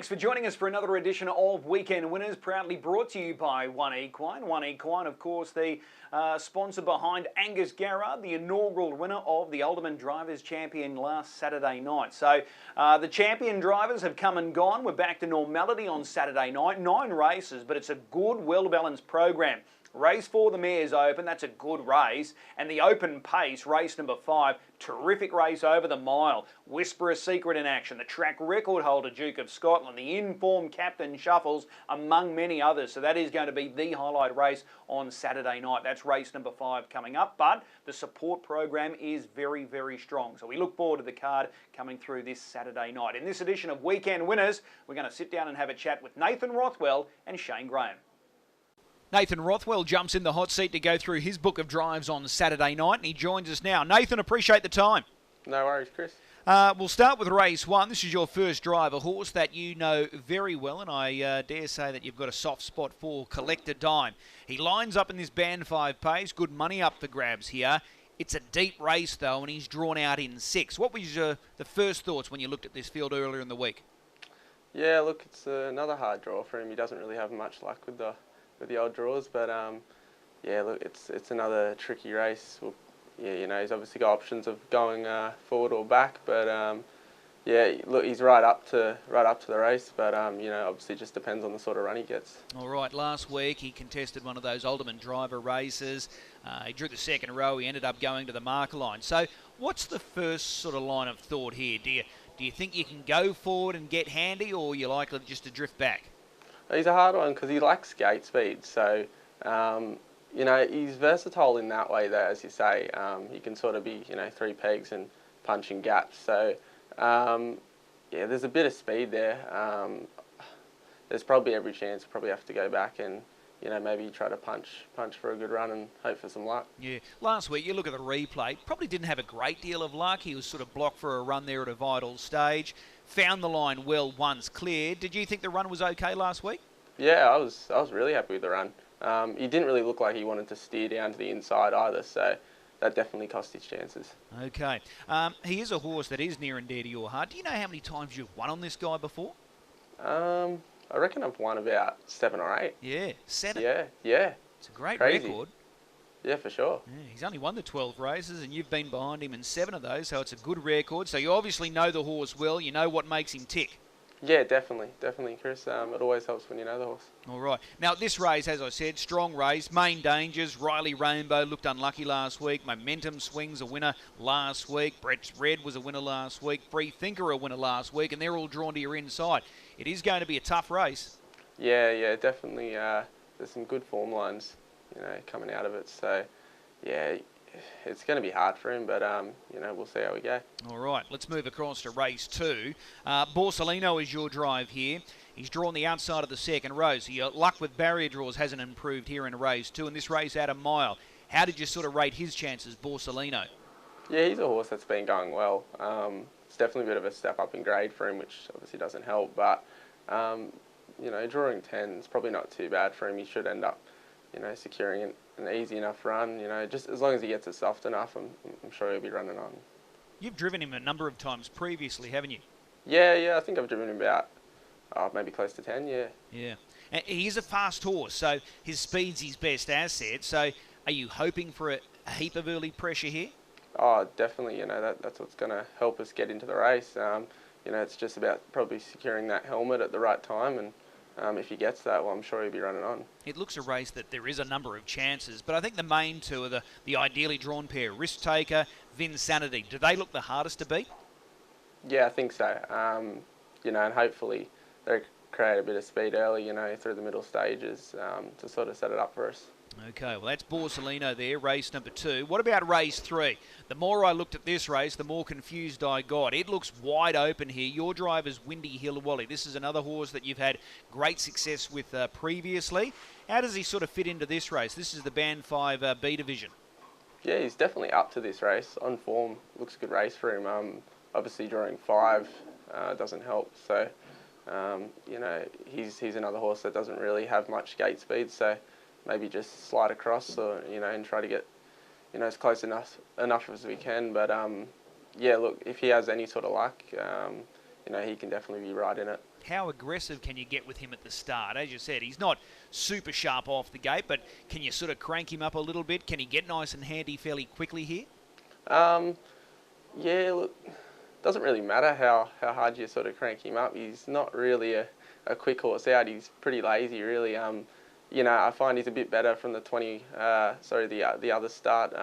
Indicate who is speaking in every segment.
Speaker 1: Thanks for joining us for another edition of Weekend Winners, proudly brought to you by 1Equine. 1Equine, of course, the sponsor behind Angus Garrard, the inaugural winner of the Ultimate Drivers' Champion last Saturday night. So the champion drivers have come and gone. We're back to normality on Saturday night. 9 races, but it's a good, well-balanced program. Race 4, the Mayor's Open, that's a good race. And the Open Pace, race number 5, terrific race over the mile. Whisperer Secret in action, the track record holder Duke of Scotland, the informed Captain Shuffles, among many others. So that is going to be the highlight race on Saturday night. That's race number 5 coming up. But the support program is very, very strong. So we look forward to the card coming through this Saturday night. In this edition of Weekend Winners, we're going to sit down and have a chat with Nathan Rothwell and Shane Graham. Nathan Rothwell jumps in the hot seat to go through his book of drives on Saturday night, and he joins us now. Nathan, appreciate the time.
Speaker 2: No worries, Chris.
Speaker 1: We'll start with race 1. This is your first drive, a horse that you know very well, and I dare say that you've got a soft spot for, Collector Dime. He lines up in this band 5 pace, good money up for grabs here. It's a deep race, though, and he's drawn out in 6. What was the first thoughts when you looked at this field earlier in the week?
Speaker 2: Yeah, look, it's another hard draw for him. He doesn't really have much luck with the odd draws, but yeah, look, it's another tricky race. Well, yeah, you know, he's obviously got options of going forward or back, but yeah, look, he's right up to the race, but you know, obviously just depends on the sort of run he gets.
Speaker 1: All right, last week he contested one of those Ultimate Driver races. He drew the second row. He ended up going to the marker line. So, what's the first sort of line of thought here? Do you think you can go forward and get handy, or are you likely just to drift back?
Speaker 2: He's a hard one because he likes gate speed, so you know, he's versatile in that way there, as you say. He can sort of be, you know, 3 pegs and punching gaps. So yeah, there's a bit of speed there. There's probably every chance. Probably have to go back and, you know, maybe try to punch for a good run and hope for some luck.
Speaker 1: Yeah, last week you look at the replay, probably didn't have a great deal of luck. He was sort of blocked for a run there at a vital stage. Found the line well once cleared. Did you think the run was okay last week?
Speaker 2: Yeah, I was really happy with the run. He didn't really look like he wanted to steer down to the inside either, so that definitely cost his chances.
Speaker 1: Okay. He is a horse that is near and dear to your heart. Do you know how many times you've won on this guy before?
Speaker 2: I reckon I've won about 7 or 8.
Speaker 1: Yeah, 7.
Speaker 2: Yeah.
Speaker 1: It's a great
Speaker 2: Crazy.
Speaker 1: record.
Speaker 2: Yeah, for sure.
Speaker 1: Yeah, he's only won the 12 races, and you've been behind him in 7 of those, so it's a good record. So you obviously know the horse well. You know what makes him tick.
Speaker 2: Yeah, definitely, Chris. It always helps when you know the horse.
Speaker 1: All right. Now, this race, as I said, strong race. Main dangers. Riley Rainbow looked unlucky last week. Momentum Swings a winner last week. Brett's Red was a winner last week. Free Thinker a winner last week, and they're all drawn to your inside. It is going to be a tough race.
Speaker 2: Yeah, definitely. There's some good form lines, you know, coming out of it. So, yeah, it's going to be hard for him, but, you know, we'll see how we go.
Speaker 1: All right, let's move across to race 2. Borsalino is your drive here. He's drawn the outside of the second row, so your luck with barrier draws hasn't improved here in race 2, and this race out a mile. How did you sort of rate his chances, Borsalino?
Speaker 2: Yeah, he's a horse that's been going well. It's definitely a bit of a step up in grade for him, which obviously doesn't help, but, you know, drawing 10 is probably not too bad for him. He should end up, you know, securing an easy enough run, you know, just as long as he gets it soft enough, I'm sure he'll be running on.
Speaker 1: You've driven him a number of times previously, haven't you?
Speaker 2: Yeah, I think I've driven him about maybe close to 10, yeah.
Speaker 1: Yeah. And he is a fast horse, so his speed's his best asset. So are you hoping for a heap of early pressure here?
Speaker 2: Oh, definitely, you know, that's what's going to help us get into the race. You know, it's just about probably securing that helmet at the right time, and if he gets that, well, I'm sure he'll be running on.
Speaker 1: It looks a race that there is a number of chances, but I think the main two are the ideally drawn pair, Risk Taker, Vinsanity. Do they look the hardest to beat?
Speaker 2: Yeah, I think so. You know, and hopefully they create a bit of speed early, you know, through the middle stages to sort of set it up for us.
Speaker 1: Okay, well, that's Borsalino there, race number 2. What about race 3? The more I looked at this race, the more confused I got. It looks wide open here. Your driver's Windy Hill Wally. This is another horse that you've had great success with previously. How does he sort of fit into this race? This is the Band 5 B division. Yeah,
Speaker 2: he's definitely up to this race. On form, looks a good race for him. Obviously, drawing 5 doesn't help. So, you know, he's another horse that doesn't really have much gate speed. So, maybe just slide across, or you know, and try to get, you know, as close enough as we can. But yeah, look, if he has any sort of luck, you know, he can definitely be right in it.
Speaker 3: how aggressive can you get with him at the start? As you said, he's not super sharp off the gate, but can you sort of crank him up a little bit? Can he get nice and handy fairly quickly here?
Speaker 2: Yeah, look, doesn't really matter how hard you sort of crank him up. He's not really a quick horse out. He's pretty lazy, really. You know, I find he's a bit better from the the other start.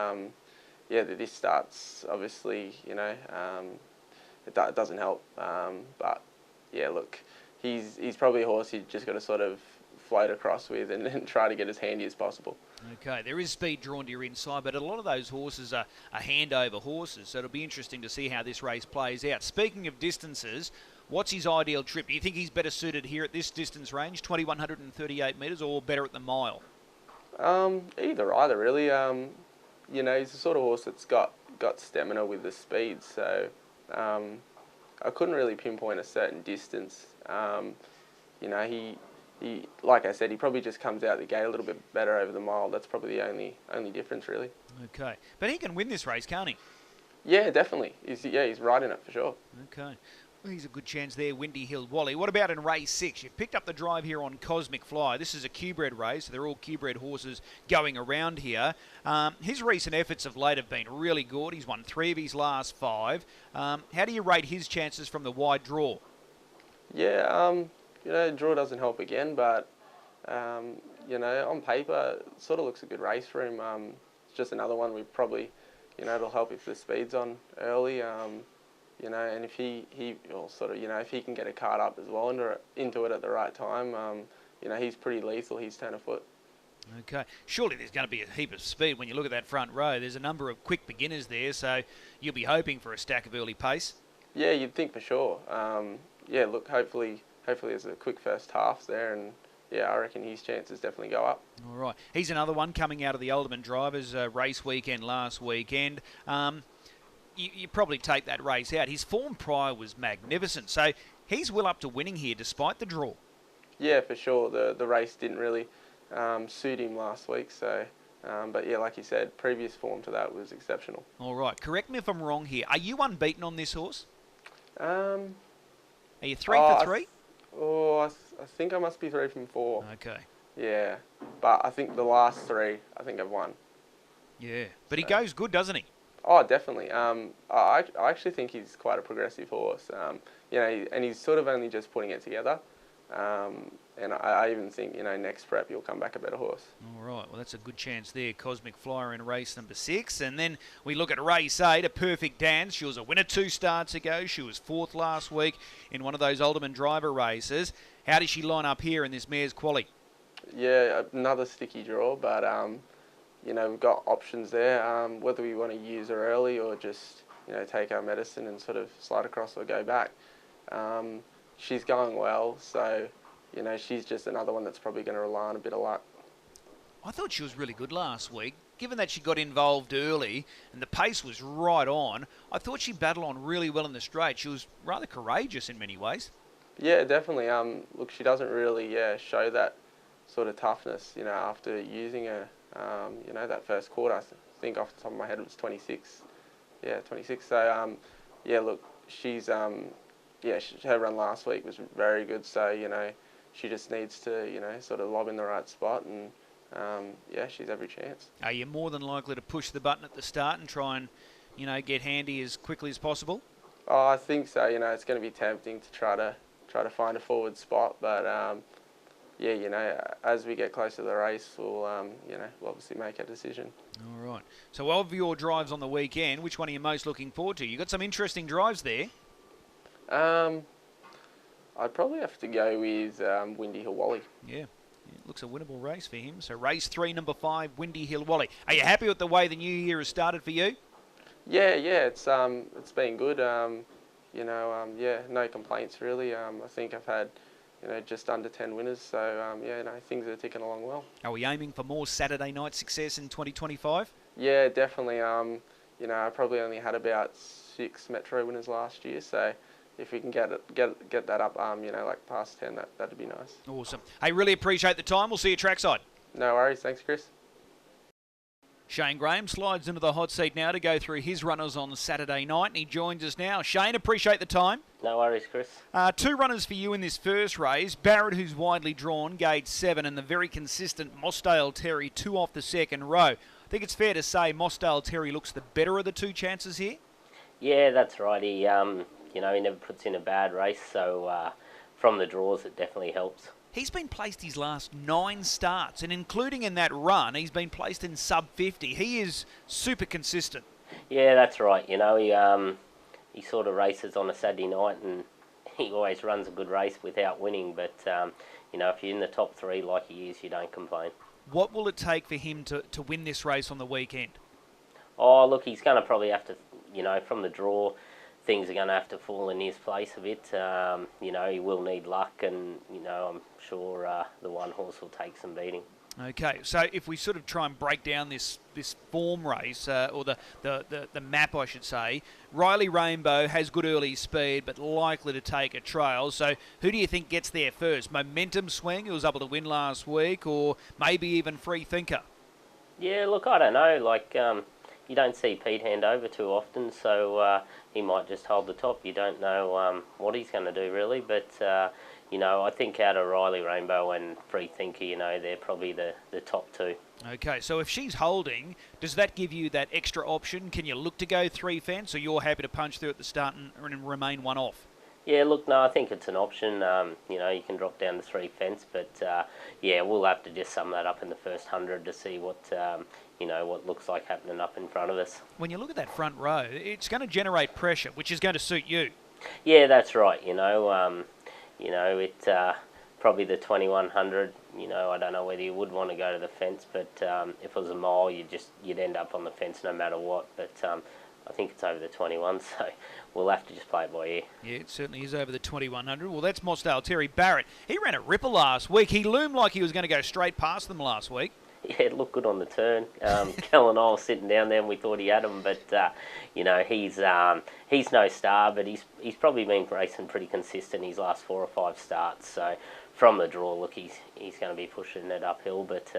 Speaker 2: Yeah, this start's obviously, you know, it doesn't help. But yeah, look, he's probably a horse you just got to sort of float across with and try to get as handy as possible.
Speaker 3: Okay, there is speed drawn to your inside, but a lot of those horses are handover horses, so it'll be interesting to see how this race plays out. Speaking of distances, what's his ideal trip? Do you think he's better suited here at this distance range, 2,138 metres, or better at the mile?
Speaker 2: Either, really. You know, he's the sort of horse that's got stamina with the speed, so I couldn't really pinpoint a certain distance. You know, he like I said, he probably just comes out the gate a little bit better over the mile. That's probably the only difference, really.
Speaker 3: Okay, but he can win this race, can't he?
Speaker 2: Yeah, definitely. He's right in it for sure.
Speaker 3: Okay. Well, he's a good chance there, Windy Hill Wally. What about in race 6? You've picked up the drive here on Cosmic Fly. This is a Q-bred race, so they're all Q-bred horses going around here. His recent efforts of late have been really good. He's won 3 of his last 5. How do you rate his chances from the wide draw?
Speaker 2: Yeah, you know, draw doesn't help again, but you know, on paper, it sort of looks a good race for him. It's just another one we probably, you know, it'll help if the speed's on early. You know, and if he will sort of, you know, if he can get a card up as well into it at the right time, you know, he's pretty lethal. He's 10 a foot.
Speaker 3: Okay. Surely there's going to be a heap of speed when you look at that front row. There's a number of quick beginners there, so you'll be hoping for a stack of early pace.
Speaker 2: Yeah, you'd think for sure. Yeah, look, hopefully there's a quick first half there, and yeah, I reckon his chances definitely go up.
Speaker 3: All right. He's another one coming out of the Alderman Drivers race weekend last weekend. You probably take that race out. His form prior was magnificent, so he's well up to winning here despite the draw.
Speaker 2: Yeah, for sure. The race didn't really suit him last week, so but yeah, like you said, previous form to that was exceptional.
Speaker 3: All right. Correct me if I'm wrong here. Are you unbeaten on this horse? Are you 3 for 3?
Speaker 2: I think I must be 3 from 4.
Speaker 3: Okay.
Speaker 2: Yeah, but I think the last 3, I think I've won.
Speaker 3: Yeah, but he goes good, doesn't he?
Speaker 2: Oh, definitely. I actually think he's quite a progressive horse. You know, and he's sort of only just putting it together. And I even think, you know, next prep he'll come back a better horse.
Speaker 3: All right, well, that's a good chance there. Cosmic Flyer in race number 6. And then we look at race 8, a Perfect Dance. She was a winner 2 starts ago. She was 4th last week in one of those Alderman driver races. How does she line up here in this mare's quali?
Speaker 2: Yeah, another sticky draw, but, you know, we've got options there. Whether we want to use her early or just, you know, take our medicine and sort of slide across or go back. She's going well, so, you know, she's just another one that's probably going to rely on a bit of luck.
Speaker 3: I thought she was really good last week. Given that she got involved early and the pace was right on, I thought she battled on really well in the straight. She was rather courageous in many ways.
Speaker 2: Yeah, definitely. Look, she doesn't really show that sort of toughness, you know, after using her. You know, that first quarter, I think off the top of my head it was 26. Yeah, 26. So, yeah, look, she's, yeah, her run last week was very good. So, you know, she just needs to, you know, sort of lob in the right spot and, yeah, she's every chance. Are
Speaker 3: you more than likely to push the button at the start and try and, you know, get handy as quickly as possible?
Speaker 2: Oh, I think so. You know, it's going to be tempting to try to find a forward spot, but, yeah, you know, as we get closer to the race, we'll, you know, we'll obviously make a decision.
Speaker 3: All right. So of your drives on the weekend, which one are you most looking forward to? You've got some interesting drives there.
Speaker 2: I'd probably have to go with Windy Hill Wally.
Speaker 3: Yeah. It looks a winnable race for him. So race 3, number 5, Windy Hill Wally. Are you happy with the way the new year has started for you?
Speaker 2: Yeah, it's been good. You know, yeah, no complaints really. I think I've had, you know, just under 10 winners. So, yeah, you know, things are ticking along well.
Speaker 3: Are we aiming for more Saturday night success in 2025?
Speaker 2: Yeah, definitely. You know, I probably only had about 6 Metro winners last year. So if we can get that up, you know, like past 10, that'd be nice.
Speaker 3: Awesome. Hey, really appreciate the time. We'll see you trackside.
Speaker 2: No worries. Thanks, Chris.
Speaker 3: Shane Graham slides into the hot seat now to go through his runners on Saturday night, and he joins us now. Shane, appreciate the time.
Speaker 4: No worries, Chris.
Speaker 3: 2 runners for you in this first race. Barrett, who's widely drawn, gate 7, and the very consistent Mossdale Terry, 2 off the second row. I think it's fair to say Mossdale Terry looks the better of the 2 chances here.
Speaker 4: Yeah, that's right. He, he never puts in a bad race, so from the draws, it definitely helps.
Speaker 3: He's been placed his last 9 starts, and including in that run, he's been placed in sub 50. He is super consistent.
Speaker 4: Yeah, that's right. He sort of races on a Saturday night, and he always runs a good race without winning. But if you're in the top 3 like he is, you don't complain.
Speaker 3: What will it take for him to win this race on the weekend?
Speaker 4: Oh, look, he's going to probably have to, from the draw, things are going to have to fall in his place a bit. He will need luck, and, I'm sure the one horse will take some beating.
Speaker 3: Okay, so if we sort of try and break down this form race, or the map, I should say, Riley Rainbow has good early speed, but likely to take a trail. So who do you think gets there first? Momentum Swing, who was able to win last week, or maybe even Free Thinker?
Speaker 4: Yeah, look, I don't know. You don't see Pete hand over too often, so he might just hold the top. You don't know what he's going to do, really. But, I think out of Riley Rainbow and Free Thinker, they're probably the top 2.
Speaker 3: Okay, so if she's holding, does that give you that extra option? Can you look to go 3 fence, or you're happy to punch through at the start and remain 1 off?
Speaker 4: Yeah, look, no, I think it's an option. You can drop down to 3 fence, but we'll have to just sum that up in the first 100 to see what what looks like happening up in front of us.
Speaker 3: When you look at that front row, it's going to generate pressure, which is going to suit you.
Speaker 4: Yeah, that's right. It's probably the 2100. I don't know whether you would want to go to the fence, but if it was a mile, you'd end up on the fence no matter what. But I think it's over the 21, so we'll have to just play it by ear.
Speaker 3: Yeah, it certainly is over the 2100. Well, that's Mossdale Terry. Barrett, he ran a ripper last week. He loomed like he was going to go straight past them last week.
Speaker 4: Yeah, it looked good on the turn. Kel and I were sitting down there and we thought he had him, but he's no star, but he's probably been racing pretty consistent his last 4 or 5 starts. So from the draw, look, he's going to be pushing it uphill, but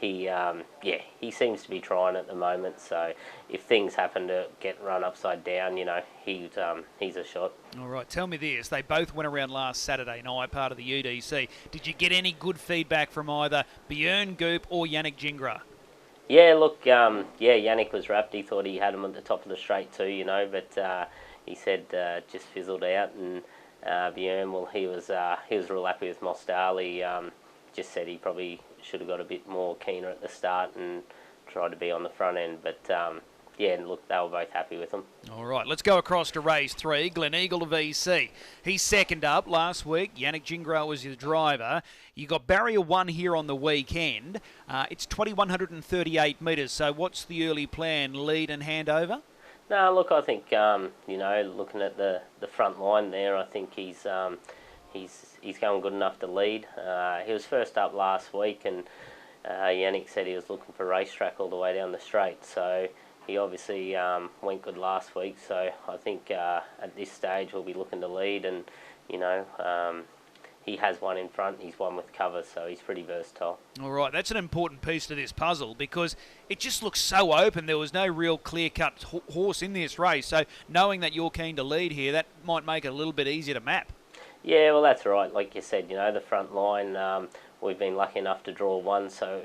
Speaker 4: he seems to be trying at the moment. So if things happen to get run upside down, he's a shot.
Speaker 3: All right, tell me this. They both went around last Saturday night, part of the UDC. Did you get any good feedback from either Björn Goop or Yannick Gingras?
Speaker 4: Yeah, look, Yannick was wrapped. He thought he had him at the top of the straight too, but he said just fizzled out. And Björn, well, he was real happy with Mossdale. He just said he probably should have got a bit more keener at the start and tried to be on the front end. But look, they were both happy with him.
Speaker 3: All right, let's go across to race 3, Glen Eagle to VC. He's second up last week. Yannick Gingras was his driver. You got barrier 1 here on the weekend. It's 2,138 metres. So what's the early plan? Lead and hand over?
Speaker 4: No, look, I think looking at the front line there, I think he's going good enough to lead. He was first up last week, and Yannick said he was looking for racetrack all the way down the straight. So he obviously went good last week. So I think at this stage we'll be looking to lead, and he has one in front. He's one with cover, so he's pretty versatile. All
Speaker 3: right, that's an important piece to this puzzle because it just looks so open. There was no real clear-cut horse in this race. So knowing that you're keen to lead here, that might make it a little bit easier to map.
Speaker 4: Yeah, well, that's right. Like you said, the front line, we've been lucky enough to draw 1, so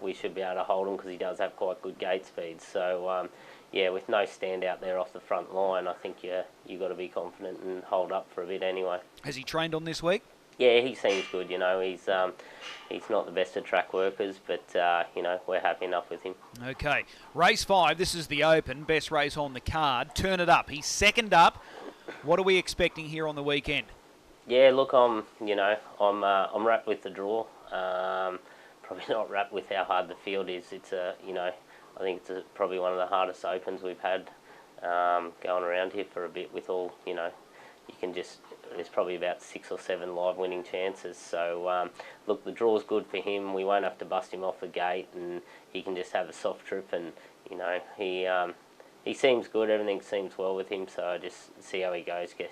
Speaker 4: we should be able to hold him because he does have quite good gate speed. So, with no standout there off the front line, I think you got to be confident and hold up for a bit anyway.
Speaker 3: Has he trained on this week?
Speaker 4: Yeah, he seems good. He's not the best of track workers, but we're happy enough with him.
Speaker 3: Okay, race 5. This is the Open, best race on the card. Turn it up. He's second up. What are we expecting here on the weekend?
Speaker 4: Yeah, look, I'm wrapped with the draw. Probably not wrapped with how hard the field is. It's I think it's probably one of the hardest opens we've had going around here for a bit. With all there's probably about 6 or 7 live winning chances. So look, the draw's good for him. We won't have to bust him off the gate, and he can just have a soft trip. And he seems good. Everything seems well with him. So I just see how he goes. Get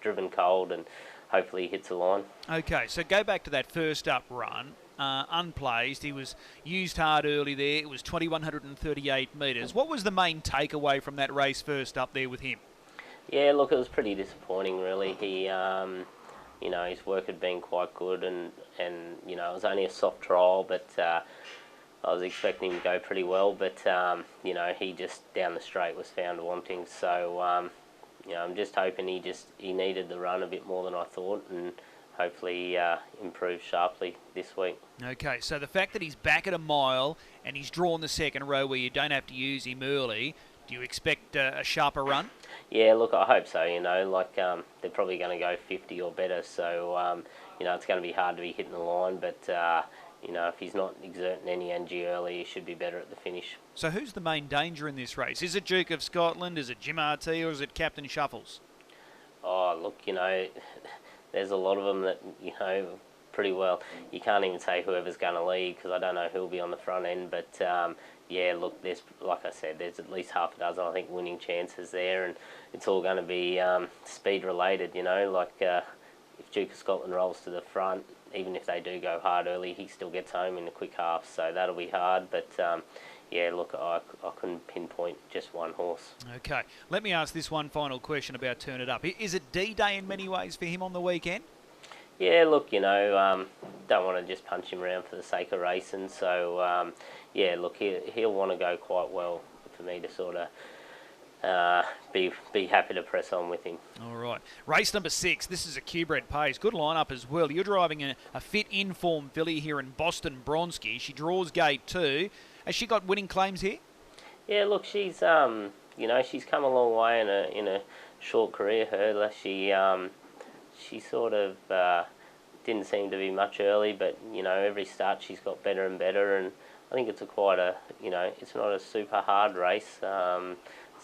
Speaker 4: driven cold, and hopefully he hits the line.
Speaker 3: Okay, so go back to that first up run. unplaced. He was used hard early there. It was 2,138 metres. What was the main takeaway from that race first up there with him?
Speaker 4: Yeah, look, it was pretty disappointing, really. He, you know, his work had been quite good, and you know, it was only a soft trial, but I was expecting him to go pretty well. But you know, he just down the straight was found wanting. So you know, I'm just hoping he needed the run a bit more than I thought, and hopefully improve sharply this week.
Speaker 3: Okay, so the fact that he's back at a mile and he's drawn the second row where you don't have to use him early, do you expect a sharper run?
Speaker 4: Yeah, look, I hope so. You know, like they're probably going to go 50 or better, so you know, it's going to be hard to be hitting the line, but you know, if he's not exerting any energy early, he should be better at the finish.
Speaker 3: So who's the main danger in this race? Is it Duke of Scotland, is it Jim RT, or is it Captain Shuffles?
Speaker 4: Oh, look, you know, there's a lot of them that, you know, pretty well. You can't even say whoever's going to lead because I don't know who'll be on the front end. But, yeah, look, there's, like I said, there's at least half a dozen, I think, winning chances there. And it's all going to be speed related, you know. Like if Duke of Scotland rolls to the front, even if they do go hard early, he still gets home in a quick half. So that'll be hard. But, yeah, look, I couldn't pinpoint just one horse.
Speaker 3: Okay, let me ask this one final question about Turn It Up. Is it D-Day in many ways for him on the weekend?
Speaker 4: Yeah, look, you know, don't want to just punch him around for the sake of racing. So, yeah, look, he'll want to go quite well for me to sort of be happy to press on with him.
Speaker 3: All right. Race number 6. This is a Q-bred pace. Good lineup as well. You're driving a fit in-form filly here in Boston Bronski. She draws gate 2. Has she got winning claims here?
Speaker 4: Yeah, look, she's you know, she's come a long way in a short career. She sort of didn't seem to be much early, but you know, every start she's got better and better, and I think it's you know, it's not a super hard race.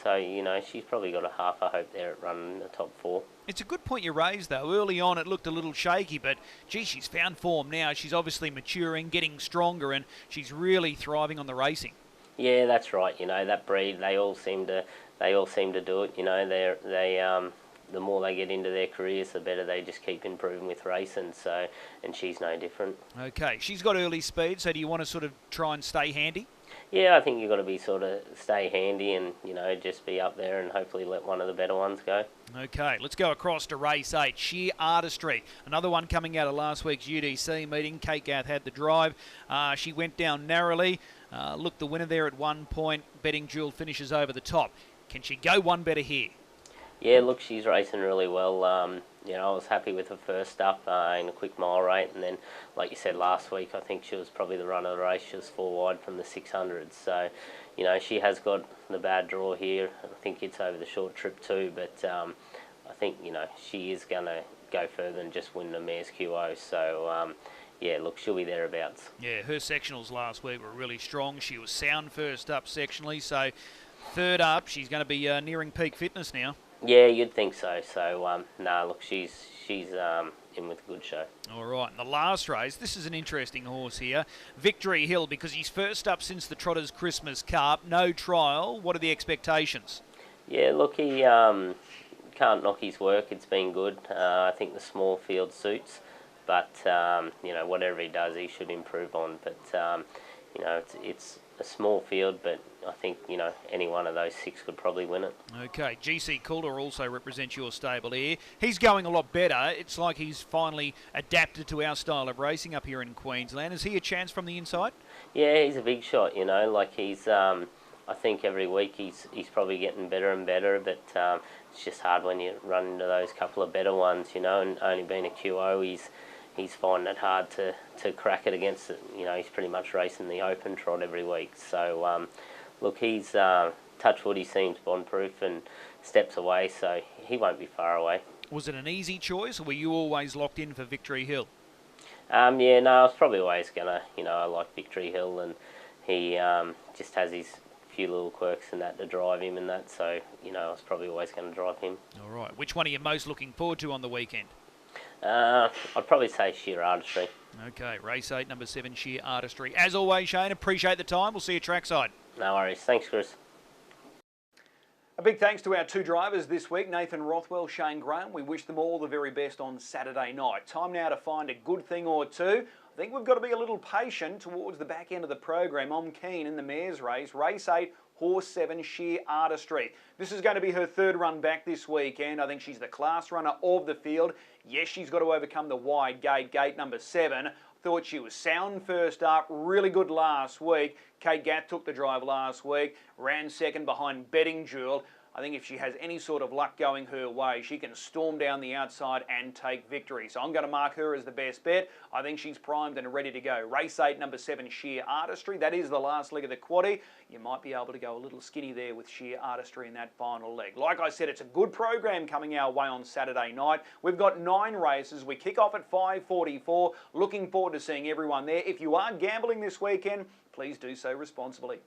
Speaker 4: So, you know, she's probably got a half a hope there at running the top 4.
Speaker 3: It's a good point you raised, though. Early on, it looked a little shaky, but, gee, she's found form now. She's obviously maturing, getting stronger, and she's really thriving on the racing.
Speaker 4: Yeah, that's right. You know, that breed, they all seem to do it. You know, the more they get into their careers, the better they just keep improving with racing. So, and she's no different.
Speaker 3: Okay, she's got early speed. So, do you want to sort of try and stay handy?
Speaker 4: Yeah, I think you've got to be sort of stay handy and, you know, just be up there and hopefully let one of the better ones go.
Speaker 3: Okay, let's go across to race 8, Sheer Artistry. Another one coming out of last week's UDC meeting. Kate Gath had the drive. She went down narrowly. Looked the winner there at 1 point. Betting Jewel finishes over the top. Can she go one better here?
Speaker 4: Yeah, look, she's racing really well. You know, I was happy with her first up in a quick mile rate, and then, like you said last week, I think she was probably the run of the race. She was 4 wide from the 600s. So, you know, she has got the bad draw here. I think it's over the short trip too, but I think, you know, she is going to go further than just win the Mares QO. So, yeah, look, she'll be thereabouts.
Speaker 3: Yeah, her sectionals last week were really strong. She was sound first up sectionally, so third up, she's going to be nearing peak fitness now.
Speaker 4: Yeah, you'd think so. So, no, look, she's in with a good show.
Speaker 3: All right, and the last race, this is an interesting horse here. Victory Hill, because he's first up since the Trotters Christmas Cup. No trial. What are the expectations?
Speaker 4: Yeah, look, he can't knock his work. It's been good. I think the small field suits. But, you know, whatever he does, he should improve on. But, you know, it's a small field, but I think, you know, any one of those 6 could probably win it.
Speaker 3: Okay, GC Calder also represents your stable here. He's going a lot better. It's like he's finally adapted to our style of racing up here in Queensland. Is he a chance from the inside?
Speaker 4: Yeah, he's a big shot, you know. Like, he's, I think every week he's probably getting better and better, but it's just hard when you run into those couple of better ones, you know, and only being a QO, he's finding it hard to crack it against it. You know, he's pretty much racing the open trot every week. So, look, he's touch wood, he seems bond-proof and steps away, so he won't be far away.
Speaker 3: Was it an easy choice, or were you always locked in for Victory Hill?
Speaker 4: Yeah, no, I was probably always going to, you know, I like Victory Hill, and he just has his few little quirks and that to drive him and that, so, you know, I was probably always going to drive him.
Speaker 3: All right. Which one are you most looking forward to on the weekend?
Speaker 4: I'd probably say Sheer Artistry.
Speaker 3: Okay, race 8, number 7, Sheer Artistry. As always, Shane, appreciate the time. We'll see you trackside.
Speaker 4: No worries. Thanks, Chris.
Speaker 1: A big thanks to our two drivers this week, Nathan Rothwell, Shane Graham. We wish them all the very best on Saturday night. Time now to find a good thing or two. I think we've got to be a little patient towards the back end of the program. I'm keen in the mares race, race 8, horse 7, Sheer Artistry. This is going to be her third run back this weekend. I think she's the class runner of the field. Yes, she's got to overcome the wide gate number 7. Thought she was sound first up, really good last week. Kate Gatt took the drive last week, ran second behind Betting Jewel. I think if she has any sort of luck going her way, she can storm down the outside and take victory. So I'm going to mark her as the best bet. I think she's primed and ready to go. Race 8, number 7, Sheer Artistry. That is the last leg of the quaddie. You might be able to go a little skinny there with Sheer Artistry in that final leg. Like I said, it's a good program coming our way on Saturday night. We've got 9 races. We kick off at 5:44. Looking forward to seeing everyone there. If you are gambling this weekend, please do so responsibly.